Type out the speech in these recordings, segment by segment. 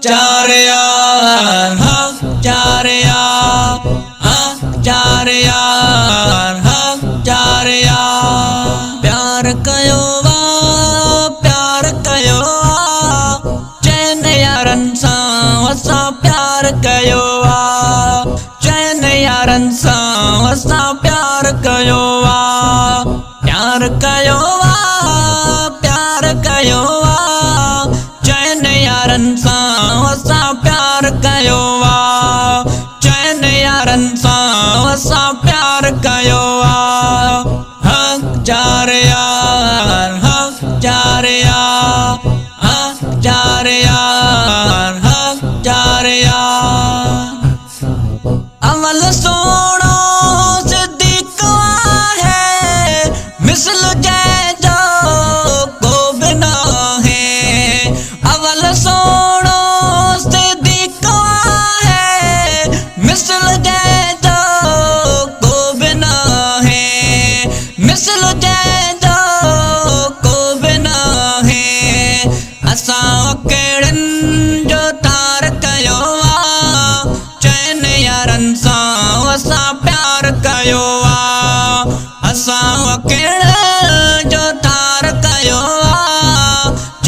चार यार हक चार यार हक चार यार हक चार यार प्यार कयो वा प्यार कयो वा चैन यारन सां असां प्यार कयो वा चैन यारन सां असां प्यार कयो वा प्यार कयो वा प्यार कयो वा चैन यारन सां असां प्यार कयो वा चैन यारन सां असां प्यार कयो वा हक चार यार हक चार यार हक चार यार हक चार यार अमल सोनो सिद्दीक है मिसल जैजो को बिना है अवल सोनो सिद्दीक है मिसल जैजो को बिना है मिसल जैजो को बिना है असां केड़न जो तार कयो वा चैन यारन सां असां प्यार कयो वा असां केड़न जो तार कयो वा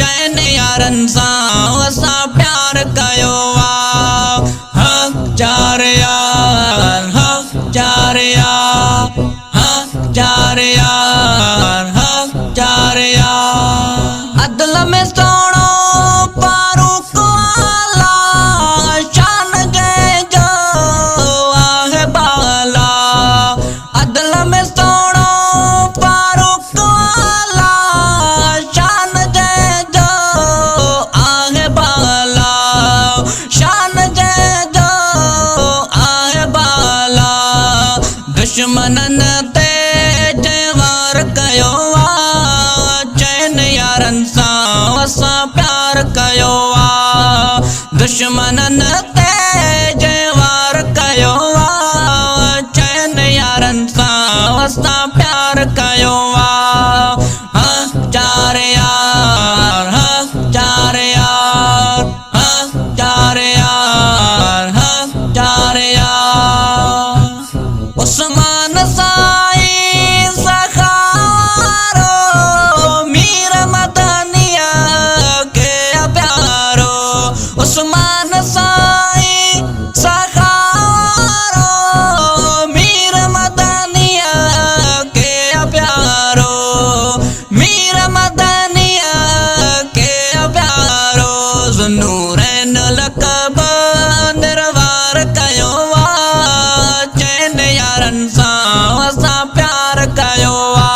चैन यारन सां असां प्यार कयो वा हक चार यार हक चार यार हक चार यार हक चार यार अदल में सोनो फारूक वाला शान जैजो आहे बाला अदल में सोनो फारूक वाला शान जैजो आहे बाला शान जैजो आहे बाला दुश्मनन ते जवार कयो वा चैन यारन सां असां प्यार कयो वा दुश्मनन ते जवार कयो वा चैन यारन सां असां प्यार कयो वा हक चार यार हक चार यार हक चार यार हक चार यार उस्मान साईं सखारो मीर मदनिया के प्यारो उस्मान साईं सखारो मीर मदनिया के प्यारो मीर मदनिया के प्यारो ज़ुन्नूरैन लक़ब निर्वार कयो वा चैन यारन सां असां प्यार कयो वा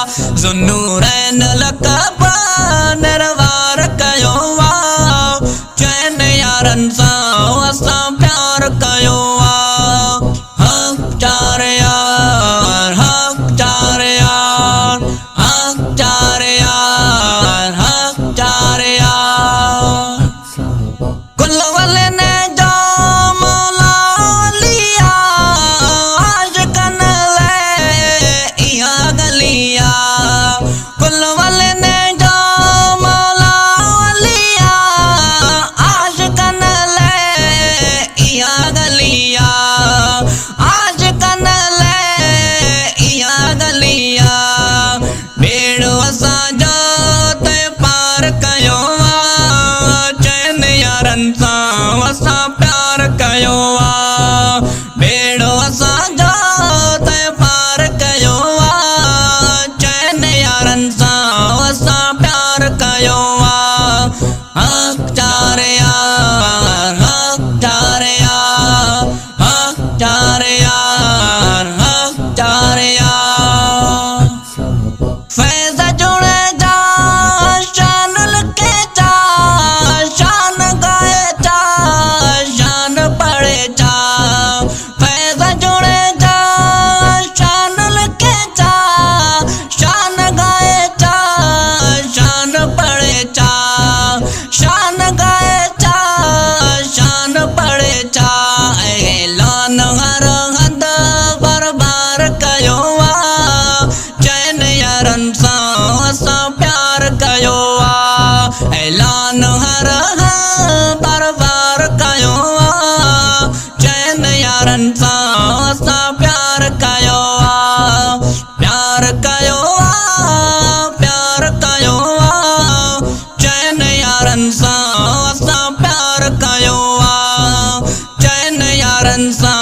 ज़ुन्नूरैन लक़ब निर्वार कयो वा चैन यारन सां असां प्यार कयो वा हक चार यार हक चार यार हक चार यार हक चार यार कुल वाले ने जो मौला लिया आशिकन ले इहा गलिया कुल वाले ने जो मौला लिया आशिकन ले इहा गलिया आशिकन ले इहा गलिया बेड़ो असां जो ते पार कयो वा चैन यारन सां असां प्यार कयो वा बेड़ो असां जो ते पार कयो वा चैन यारन सां असां प्यार कयो वा हक चार यार हक चार यार हक चार यार हक चार यार फैज़ जुड़े जा शान लिखे जा शान गाए जा शान पढ़े जा यारनि सां असां प्यार कयो आहे, प्यार कयो आहे, प्यार कयो आहे। चइनि यारनि सां असां प्यार कयो आहे, चइनि यारनि सां